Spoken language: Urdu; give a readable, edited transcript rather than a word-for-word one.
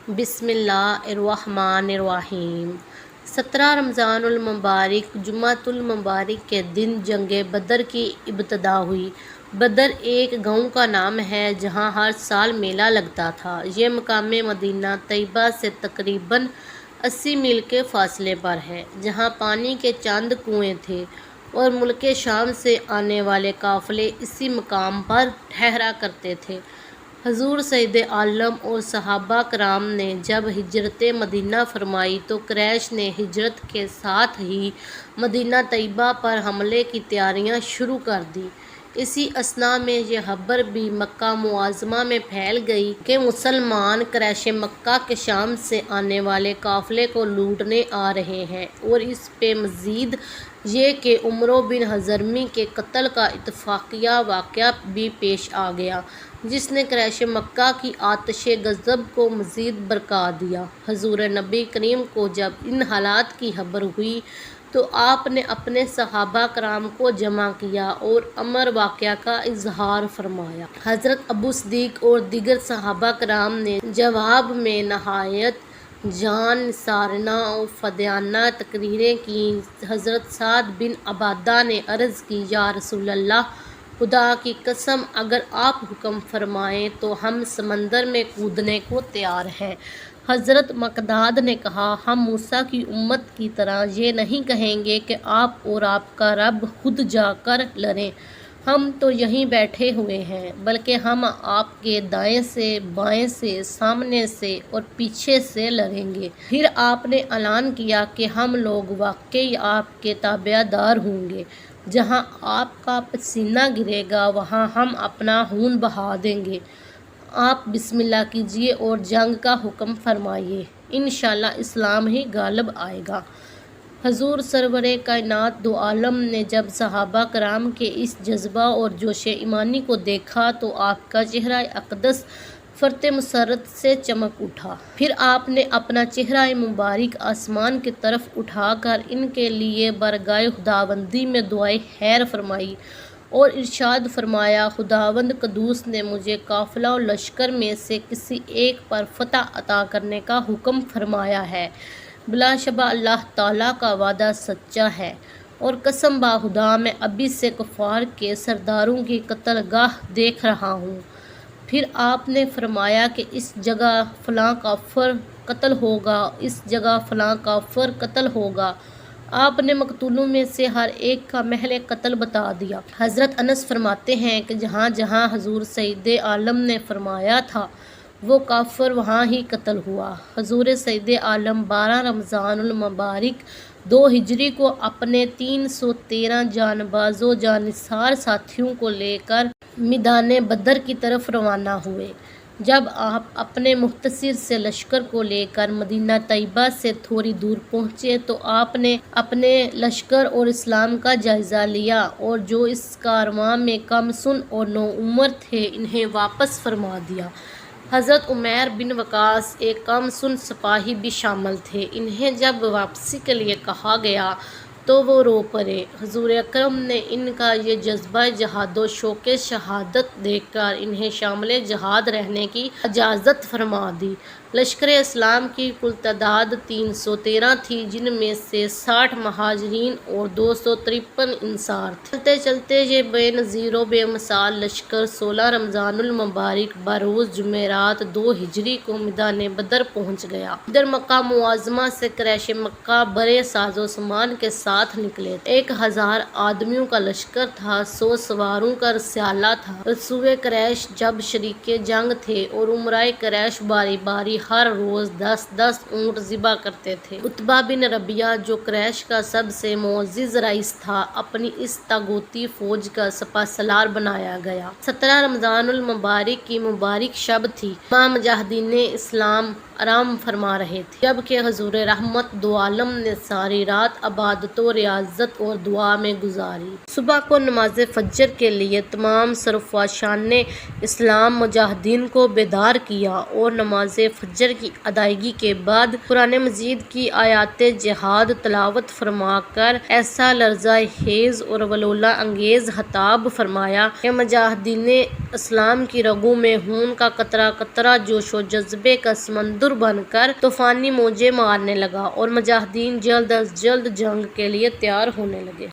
بسم اللہ الرحمن الرحیم۔ 17 رمضان المبارک جمعۃ المبارک کے دن جنگ بدر کی ابتدا ہوئی۔ بدر ایک گاؤں کا نام ہے جہاں ہر سال میلہ لگتا تھا۔ یہ مقام مدینہ طیبہ سے تقریباً 80 میل کے فاصلے پر ہے، جہاں پانی کے چند کنویں تھے اور ملک شام سے آنے والے قافلے اسی مقام پر ٹھہرا کرتے تھے۔ حضور سید عالم اور صحابہ کرام نے جب ہجرت مدینہ فرمائی تو قریش نے ہجرت کے ساتھ ہی مدینہ طیبہ پر حملے کی تیاریاں شروع کر دیں۔ اسی اثناء میں یہ خبر بھی مکہ معظمہ میں پھیل گئی کہ مسلمان قریش مکہ کے شام سے آنے والے قافلے کو لوٹنے آ رہے ہیں، اور اس پہ مزید یہ کہ عمرو بن حضرمی کے قتل کا اتفاقیہ واقعہ بھی پیش آ گیا، جس نے قریش مکہ کی آتش غضب کو مزید بھڑکا دیا۔ حضور نبی کریم کو جب ان حالات کی خبر ہوئی تو آپ نے اپنے صحابہ کرام کو جمع کیا اور امر واقعہ کا اظہار فرمایا۔ حضرت ابو صدیق اور دیگر صحابہ کرام نے جواب میں نہایت جان نثارانہ اور فدیانہ تقریریں کیں۔ حضرت سعد بن عبادہ نے عرض کی، یا رسول اللہ، خدا کی قسم اگر آپ حکم فرمائیں تو ہم سمندر میں کودنے کو تیار ہیں۔ حضرت مقداد نے کہا، ہم موسیٰ کی امت کی طرح یہ نہیں کہیں گے کہ آپ اور آپ کا رب خود جا کر لڑیں، ہم تو یہیں بیٹھے ہوئے ہیں، بلکہ ہم آپ کے دائیں سے، بائیں سے، سامنے سے اور پیچھے سے لڑیں گے۔ پھر آپ نے اعلان کیا کہ ہم لوگ واقعی آپ کے تابع دار ہوں گے، جہاں آپ کا پسینہ گرے گا وہاں ہم اپنا خون بہا دیں گے۔ آپ بسم اللہ کیجیے اور جنگ کا حکم فرمائیے، انشاءاللہ اسلام ہی غالب آئے گا۔ حضور سرور کائنات دو عالم نے جب صحابہ کرام کے اس جذبہ اور جوش ایمانی کو دیکھا تو آپ کا چہرہ اقدس فرط مسرت سے چمک اٹھا۔ پھر آپ نے اپنا چہرہ مبارک آسمان کی طرف اٹھا کر ان کے لیے بارگاہ خداوندی میں دعائے خیر فرمائی اور ارشاد فرمایا، خداوند قدوس نے مجھے قافلہ و لشکر میں سے کسی ایک پر فتح عطا کرنے کا حکم فرمایا ہے۔ بلا شبہ اللہ تعالیٰ کا وعدہ سچا ہے، اور قسم بخدا میں ابھی سے کفار کے سرداروں کی قتل گاہ دیکھ رہا ہوں۔ پھر آپ نے فرمایا کہ اس جگہ فلاں کافر قتل ہوگا، اس جگہ فلاں کافر قتل ہوگا۔ آپ نے مقتولوں میں سے ہر ایک کا محل قتل بتا دیا۔ حضرت انس فرماتے ہیں کہ جہاں جہاں حضور سید عالم نے فرمایا تھا وہ کافر وہاں ہی قتل ہوا۔ حضور سید عالم 12 رمضان المبارک 2 ہجری کو اپنے 313 جانباز و جانثار ساتھیوں کو لے کر میدان بدر کی طرف روانہ ہوئے۔ جب آپ اپنے مختصر سے لشکر کو لے کر مدینہ طیبہ سے تھوڑی دور پہنچے تو آپ نے اپنے لشکر اور اسلام کا جائزہ لیا، اور جو اس کارواں میں کم سن اور نوعمر تھے انہیں واپس فرما دیا۔ حضرت عمیر بن وقاص ایک کم سن سپاہی بھی شامل تھے۔ انہیں جب واپسی کے لیے کہا گیا تو وہ رو پڑے۔ حضور اکرم نے ان کا یہ جذبہ جہاد و شوق شہادت دیکھ کر انہیں شامل جہاد رہنے کی اجازت فرما دی۔ لشکر اسلام کی کل تعداد 313 تھی، جن میں سے 60 مہاجرین اور 253 انصار تھے۔ چلتے چلتے یہ بے نظیر و بے مثال لشکر 16 رمضان المبارک بروز جمعرات 2 ہجری کو میدان بدر پہنچ گیا۔ ادھر مکہ معظمہ سے قریش مکہ بڑے ساز و سامان کے ساتھ نکلے تھے۔ 1000 آدمیوں کا لشکر تھا، 100 سواروں کا رسالہ تھا۔ رسول قریش جب شریک جنگ تھے اور امرائے قریش باری باری ہر روز 10 اونٹ ذبح کرتے تھے۔ عتبہ بن ربیعہ جو قریش کا سب سے معزز رئیس تھا، اپنی اس تاغوتی فوج کا سپہ سالار بنایا گیا۔ 17 رمضان المبارک کی مبارک شب تھی۔ تمام مجاہدین اسلام آرام فرما رہے تھے، جبکہ حضور رحمت دو عالم نے ساری رات عبادت و ریاضت اور دعا میں گزاری۔ صبح کو نماز فجر کے لیے تمام سرفراشان اسلام مجاہدین کو بیدار کیا، اور نماز فجر کی ادائیگی کے بعد قرآن مجید کی آیات جہاد تلاوت فرما کر ایسا لرزہ خیز اور ولولہ انگیز خطاب فرمایا کہ مجاہدین اسلام کی رگوں میں خون کا قطرہ قطرہ جوش و جذبے کا سمندر بن کر طوفانی موجیں مارنے لگا اور مجاہدین جلد از جلد جنگ کے لیے تیار ہونے لگے۔